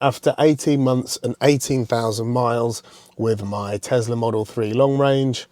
After 18 months and 18,000 miles with my Tesla Model 3 long range,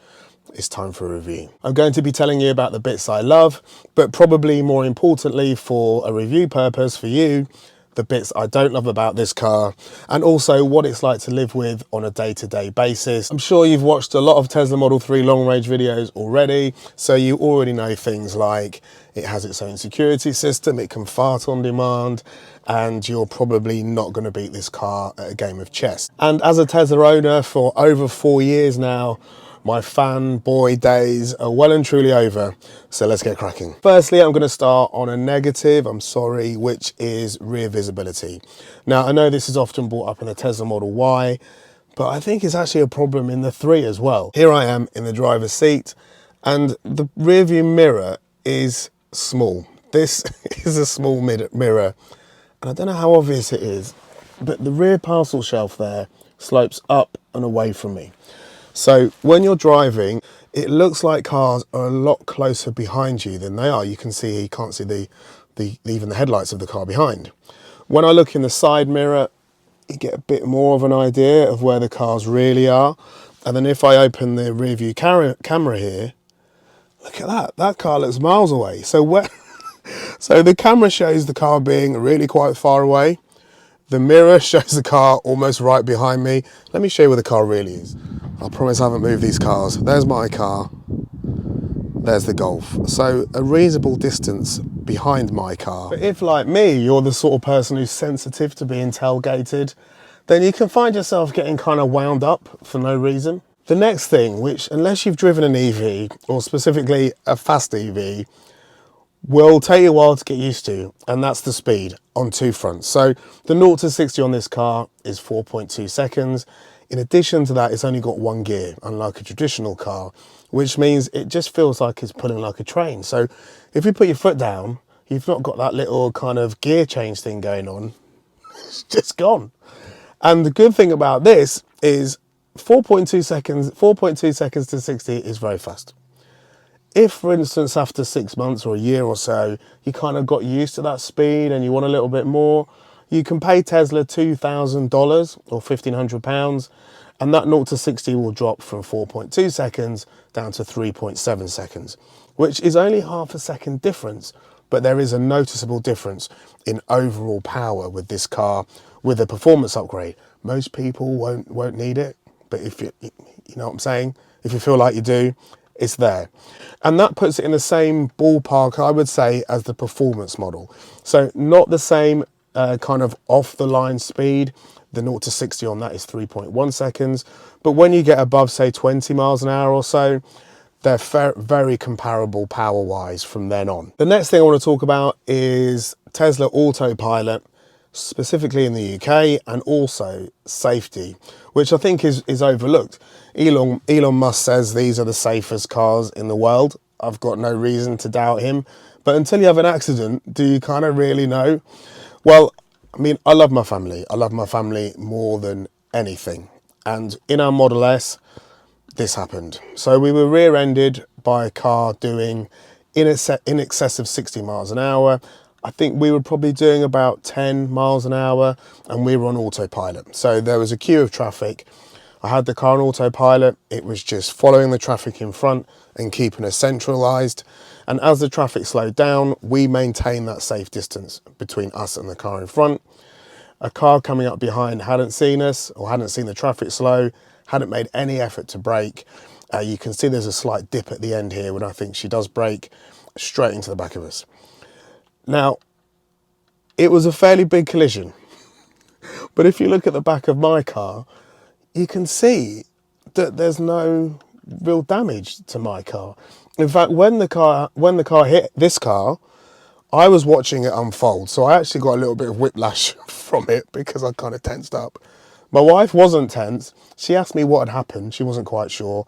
it's time for a review. I'm going to be telling you about the bits I love, but probably more importantly for a review purpose for you, the bits I don't love about this car, and also what it's like to live with on a day-to-day basis. I'm sure you've watched a lot of Tesla Model 3 long range videos already, so you already know things like it has its own security system, it can fart on demand, and you're probably not going to beat this car at a game of chess. And as a Tesla owner for over 4 years now, my fanboy days are well and truly over, so let's get cracking. Firstly, I'm going to start on a negative, I'm sorry, which is rear visibility. Now, I know this is often brought up in the Tesla Model Y, but I think it's actually a problem in the 3 as well. Here I am in the driver's seat, and the rear view mirror is small. This is a small mirror, and I don't know how obvious it is, but the rear parcel shelf there slopes up and away from me. So when you're driving, it looks like cars are a lot closer behind you than they are. You can see, you can't see even the headlights of the car behind. When I look in the side mirror, you get a bit more of an idea of where the cars really are. And then if I open the rear view camera here, look at that car looks miles away. So so the camera shows the car being really quite far away. The mirror shows the car almost right behind me. Let me show you where the car really is. I promise I haven't moved these cars. There's my car. There's the Golf. So a reasonable distance behind my car. But if, like me, you're the sort of person who's sensitive to being tailgated, then you can find yourself getting kind of wound up for no reason. The next thing, which unless you've driven an EV, or specifically a fast EV, will take you a while to get used to, and that's the speed on two fronts. So the 0 to 60 on this car is 4.2 seconds. In addition to that, it's only got one gear, unlike a traditional car, which means it just feels like it's pulling like a train. So if you put your foot down, you've not got that little kind of gear change thing going on. It's just gone. And the good thing about this is 4.2 seconds to 60 is very fast. If, for instance, after 6 months or a year or so, you kind of got used to that speed and you want a little bit more, you can pay Tesla $2,000 or £1,500, and that 0 to 60 will drop from 4.2 seconds down to 3.7 seconds, which is only half a second difference, but there is a noticeable difference in overall power with this car with a performance upgrade. Most people won't need it, but if you know what I'm saying, if you feel like you do, it's there. And that puts it in the same ballpark, I would say, as the performance model. So not the same kind of off-the-line speed. The 0 to 60 on that is 3.1 seconds. But when you get above, say, 20 miles an hour or so, they're very comparable power-wise from then on. The next thing I want to talk about is Tesla Autopilot, specifically in the UK, and also safety, which I think is overlooked. Elon Musk says these are the safest cars in the world. I've got no reason to doubt him. But until you have an accident, do you kind of really know? Well, I mean, I love my family. I love my family more than anything. And in our Model S, this happened. So we were rear-ended by a car doing in excess of 60 miles an hour. I think we were probably doing about 10 miles an hour, and we were on autopilot. So there was a queue of traffic. I had the car on autopilot. It was just following the traffic in front and keeping us centralised. And as the traffic slowed down, we maintained that safe distance between us and the car in front. A car coming up behind hadn't seen us or hadn't seen the traffic slow, hadn't made any effort to brake. You can see there's a slight dip at the end here when I think she does brake, straight into the back of us. Now, it was a fairly big collision, but if you look at the back of my car, you can see that there's no real damage to my car. In fact, when the car hit this car, I was watching it unfold, so I actually got a little bit of whiplash from it because I kind of tensed up. My wife wasn't tense. She asked me what had happened. She wasn't quite sure.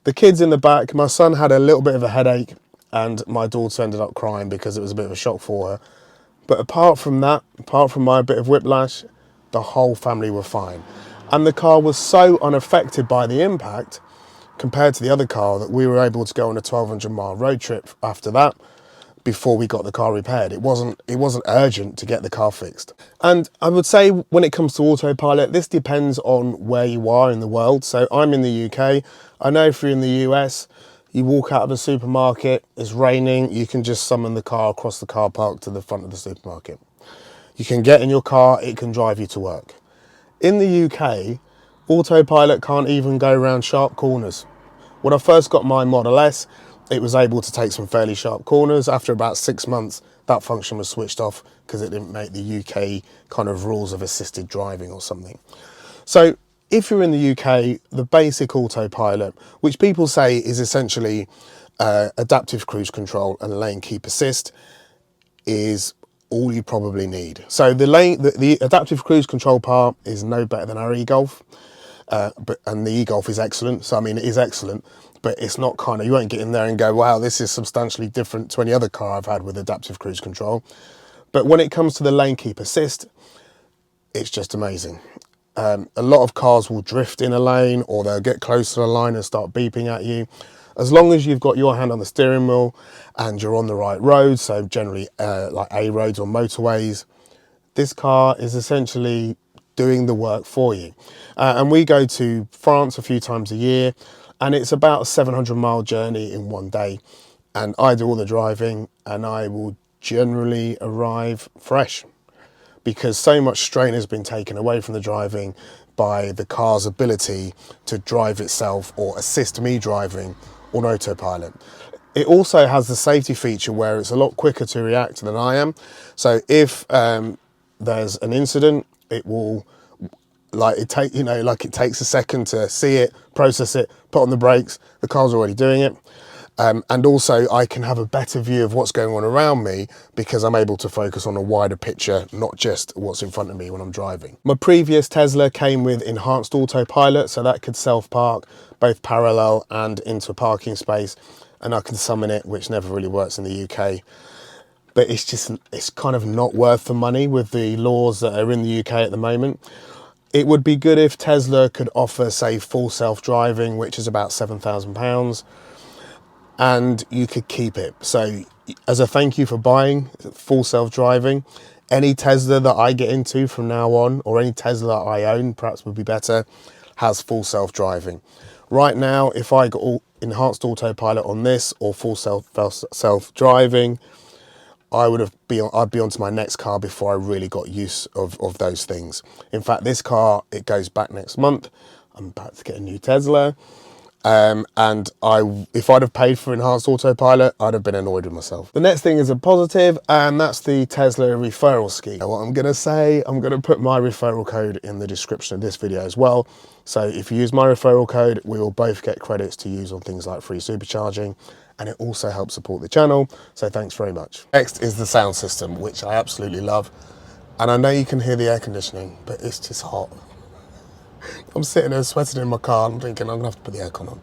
The kids in the back, my son had a little bit of a headache, and my daughter ended up crying because it was a bit of a shock for her. But apart from that, apart from my bit of whiplash, the whole family were fine. And the car was so unaffected by the impact compared to the other car that we were able to go on a 1,200 mile road trip after that. before we got the car repaired. It wasn't urgent to get the car fixed. And I would say when it comes to autopilot, this depends on where you are in the world. So I'm in the UK. I know if you're in the US, you walk out of a supermarket, it's raining, you can just summon the car across the car park to the front of the supermarket. You can get in your car, it can drive you to work. In the UK, autopilot can't even go around sharp corners. When I first got my Model S, it was able to take some fairly sharp corners. After about 6 months, that function was switched off because it didn't make the UK kind of rules of assisted driving or something. So if you're in the UK, the basic autopilot, which people say is essentially adaptive cruise control and lane keep assist, is all you probably need. So the adaptive cruise control part is no better than our e-Golf, and the e-Golf is excellent. So I mean, it is excellent, but it's not kind of, you won't get in there and go, wow, this is substantially different to any other car I've had with adaptive cruise control. But when it comes to the lane keep assist, it's just amazing. A lot of cars will drift in a lane, or they'll get close to the line and start beeping at you. As long as you've got your hand on the steering wheel and you're on the right road, so generally like A roads or motorways, this car is essentially doing the work for you. And we go to France a few times a year, and it's about a 700-mile journey in one day. And I do all the driving, and I will generally arrive fresh, because so much strain has been taken away from the driving by the car's ability to drive itself or assist me driving on autopilot. It also has the safety feature where it's a lot quicker to react than I am. So if there's an incident, it will, it takes a second to see it, process it, put on the brakes, the car's already doing it. And also I can have a better view of what's going on around me because I'm able to focus on a wider picture, not just what's in front of me when I'm driving. My previous Tesla came with enhanced autopilot, so that could self-park both parallel and into a parking space, and I can summon it, which never really works in the UK. But it's kind of not worth the money with the laws that are in the UK at the moment. It would be good if Tesla could offer, say, full self-driving, which is about £7,000. And you could keep it. So as a thank you for buying full self-driving, any Tesla that I get into from now on, or any Tesla I own, perhaps would be better, has full self-driving. Right now, if I got enhanced autopilot on this or full self-driving, I'd be on to my next car before I really got use of those things. In fact, this car, it goes back next month. I'm about to get a new Tesla. And if I'd have paid for enhanced autopilot, I'd have been annoyed with myself. The next thing is a positive, and that's the Tesla referral scheme. What I'm going to say, I'm going to put my referral code in the description of this video as well. So if you use my referral code, we will both get credits to use on things like free supercharging, and it also helps support the channel. So thanks very much. Next is the sound system, which I absolutely love. And I know you can hear the air conditioning, but it's just hot. I'm sitting there sweating in my car. I'm thinking I'm gonna have to put the aircon on.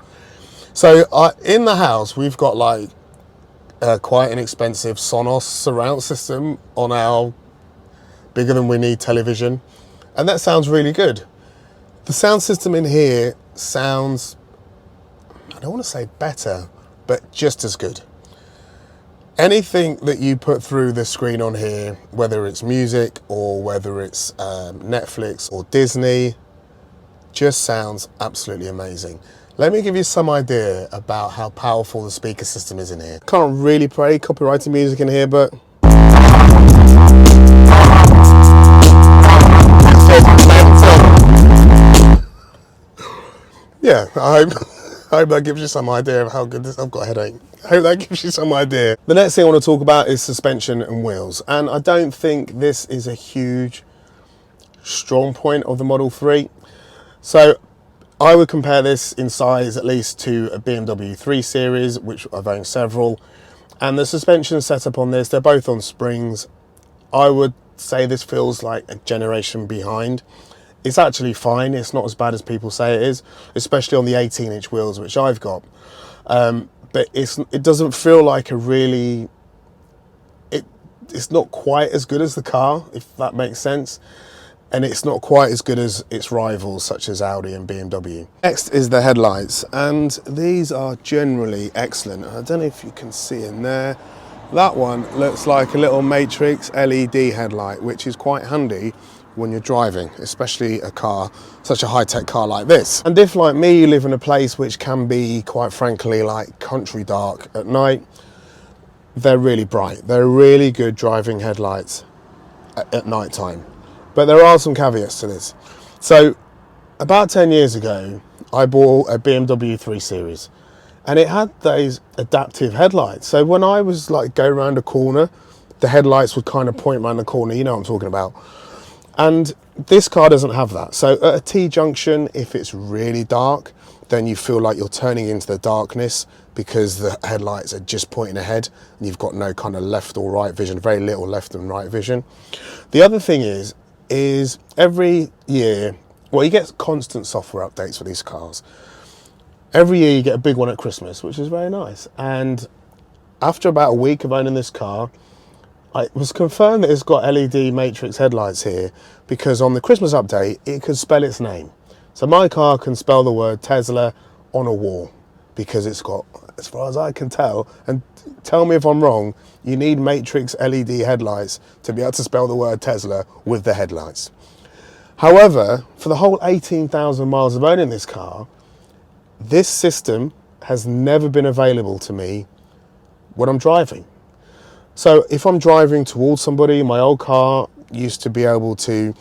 So in the house, we've got like quite an expensive Sonos surround system on our bigger than we need television, and that sounds really good. The sound system in here sounds, I don't want to say better, but just as good. Anything that you put through the screen on here, whether it's music or whether it's Netflix or Disney, just sounds absolutely amazing. Let me give you some idea about how powerful the speaker system is in here. Can't really play copyrighted music in here, but yeah, I hope that gives you some idea of how good this, I've got a headache. I hope that gives you some idea. The next thing I want to talk about is suspension and wheels. And I don't think this is a huge strong point of the Model 3. So I would compare this in size at least to a BMW 3 Series, which I've owned several. And the suspension setup on this, they're both on springs. I would say this feels like a generation behind. It's actually fine. It's not as bad as people say it is, especially on the 18-inch wheels, which I've got. But it doesn't feel like a really... It's not quite as good as the car, if that makes sense. And it's not quite as good as its rivals such as Audi and BMW. Next is the headlights, and these are generally excellent. I don't know if you can see in there, That one looks like a little matrix LED headlight, which is quite handy when you're driving, especially a car, such a high-tech car like this. And if, like me, you live in a place which can be, quite frankly, like country dark at night, they're really bright. They're really good driving headlights at night time. But there are some caveats to this. So about 10 years ago, I bought a BMW 3 Series, and it had those adaptive headlights. So when I was like go around a corner, the headlights would kind of point around the corner, you know what I'm talking about. And this car doesn't have that. So at a T-junction, if it's really dark, then you feel like you're turning into the darkness because the headlights are just pointing ahead and you've got no kind of left or right vision, very little left and right vision. The other thing is every year, well, you get constant software updates for these cars. Every year you get a big one at Christmas, which is very nice. And after about a week of owning this car, it was confirmed that it's got LED matrix headlights here because on the Christmas update, it could spell its name. So my car can spell the word Tesla on a wall because it's got, as far as I can tell, and tell me if I'm wrong, you need matrix LED headlights to be able to spell the word Tesla with the headlights. However, for the whole 18,000 miles of owning this car, this system has never been available to me when I'm driving. So if I'm driving towards somebody, my old car used to be able to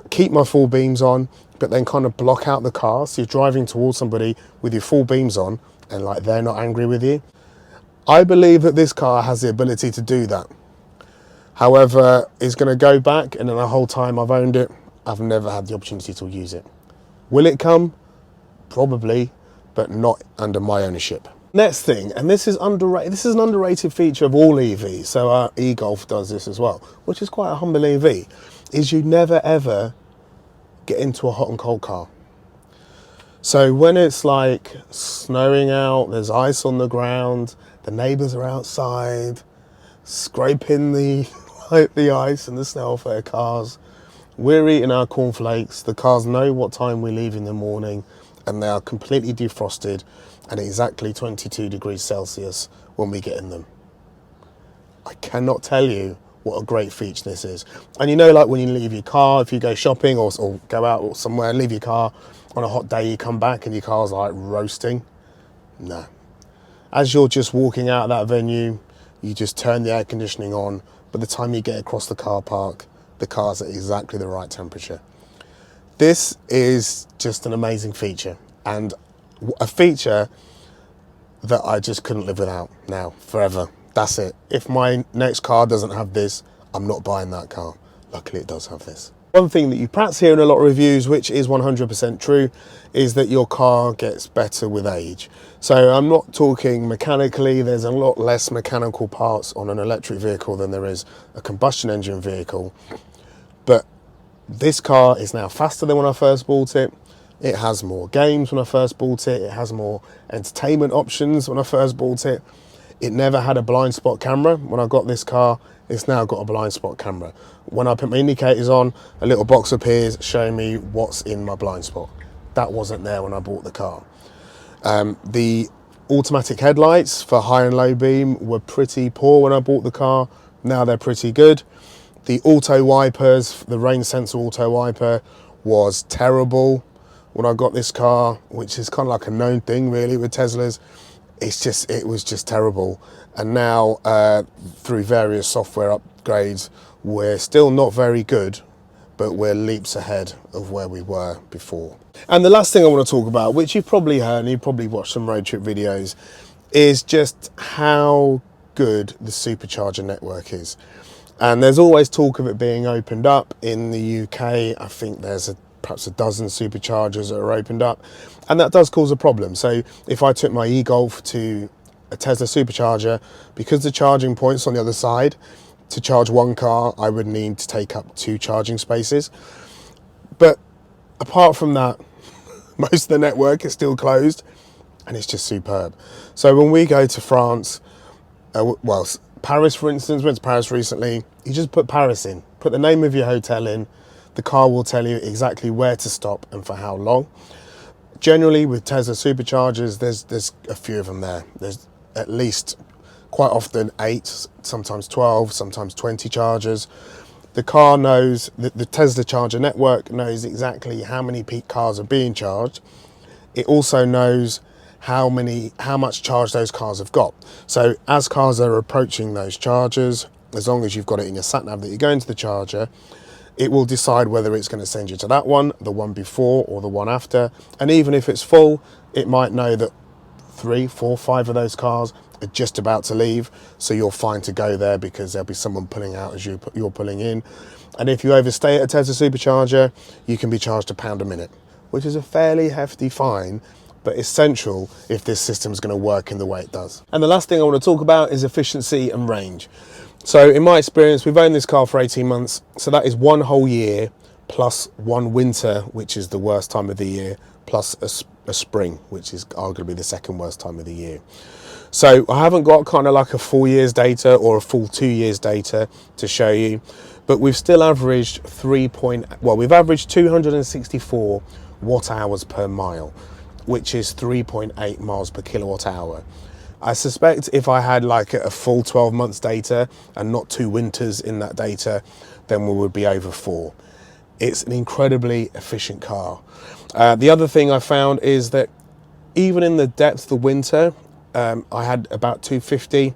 keep my full beams on, but then kind of block out the car. So you're driving towards somebody with your full beams on and like they're not angry with you. I believe that this car has the ability to do that. However, it's going to go back, and in the whole time I've owned it, I've never had the opportunity to use it. Will it come? Probably, but not under my ownership. Next thing, and this is underrated. This is an underrated feature of all EVs. So our e-Golf does this as well, which is quite a humble EV. Is you never ever get into a hot and cold car. So when it's like snowing out, there's ice on the ground, the neighbours are outside, scraping the ice and the snow off their cars. We're eating our cornflakes. The cars know what time we leave in the morning, and they are completely defrosted and exactly 22 degrees Celsius when we get in them. I cannot tell you what a great feature this is. And you know, like when you leave your car, if you go shopping or go out somewhere and leave your car on a hot day, you come back and your car's like roasting. No. As you're just walking out of that venue, you just turn the air conditioning on. By the time you get across the car park, the car's at exactly the right temperature. This is just an amazing feature, and a feature that I just couldn't live without now, forever. That's it. If my next car doesn't have this, I'm not buying that car. Luckily it does have this. One thing that you perhaps hear in a lot of reviews, which is 100% true, is that your car gets better with age. So I'm not talking mechanically. There's a lot less mechanical parts on an electric vehicle than there is a combustion engine vehicle. But this car is now faster than when I first bought it. It has more games when I first bought it. It has more entertainment options when I first bought it. It never had a blind spot camera. When I got this car, it's now got a blind spot camera. When I put my indicators on, a little box appears showing me what's in my blind spot. That wasn't there when I bought the car. The automatic headlights for high and low beam were pretty poor when I bought the car. Now they're pretty good. The auto wipers, the rain sensor auto wiper was terrible when I got this car, which is kind of like a known thing really with Teslas. It was just terrible. And now through various software upgrades, we're still not very good, but we're leaps ahead of where we were before. And the last thing I want to talk about, which you've probably heard and you've probably watched some road trip videos, is just how good the supercharger network is. And there's always talk of it being opened up in the UK. I think there's perhaps a dozen superchargers that are opened up, and that does cause a problem. So if I took my e-Golf to a Tesla supercharger, because the charging point's on the other side, to charge one car, I would need to take up 2 charging spaces. But apart from that, most of the network is still closed, and it's just superb. So when we go to France, Paris, for instance, went to Paris recently, you just put Paris in, put the name of your hotel in, the car will tell you exactly where to stop and for how long. Generally with Tesla superchargers, there's a few of them there. There's at least quite often 8, sometimes 12, sometimes 20 chargers. The car knows, the Tesla charger network knows exactly how many peak cars are being charged. It also knows how much charge those cars have got. So as cars are approaching those chargers, as long as you've got it in your sat nav that you're going to the charger, it will decide whether it's going to send you to that one, the one before, or the one after. And even if it's full, it might know that 3, 4, 5 of those cars are just about to leave, so you're fine to go there because there'll be someone pulling out as you're pulling in. And if you overstay at a Tesla supercharger, you can be charged £1 a minute, which is a fairly hefty fine, but essential if this system's going to work in the way it does. And the last thing I want to talk about is efficiency and range. So in my experience, we've owned this car for 18 months, so that is 1 whole year plus 1 winter, which is the worst time of the year, plus a spring, which is arguably the second worst time of the year. So I haven't got kind of like a full year's data or a full 2 years data to show you, but we've still averaged we've averaged 264 watt hours per mile, which is 3.8 miles per kilowatt hour. I suspect if I had like a full 12 months data and not 2 winters in that data, then we would be over 4. It's an incredibly efficient car. The other thing I found is that even in the depth of the winter, I had about 250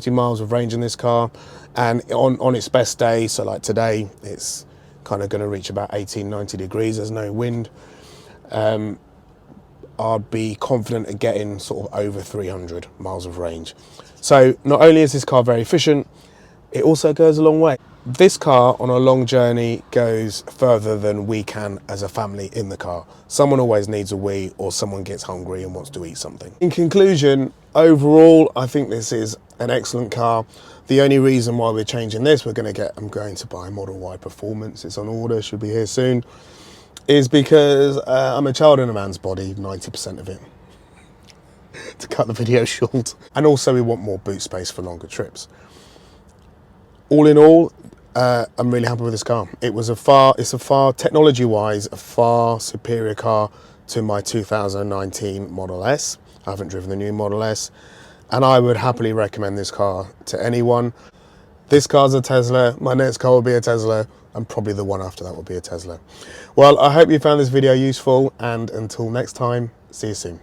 miles of range in this car, and on its best day, so like today, it's kind of going to reach about 18-19 degrees, there's no wind. I'd be confident of getting sort of over 300 miles of range. So not only is this car very efficient, it also goes a long way. This car on a long journey goes further than we can as a family in the car. Someone always needs a wee, or someone gets hungry and wants to eat something. In conclusion, overall, I think this is an excellent car. The only reason why we're changing this, I'm going to buy Model Y Performance, it's on order, should be here soon, is because I'm a child in a man's body, 90% of it, to cut the video short. And also we want more boot space for longer trips. All in all, I'm really happy with this car. It's a far, technology-wise, a far superior car to my 2019 Model S. I haven't driven the new Model S, and I would happily recommend this car to anyone. This car's a Tesla, my next car will be a Tesla, and probably the one after that will be a Tesla. Well, I hope you found this video useful, and until next time, see you soon.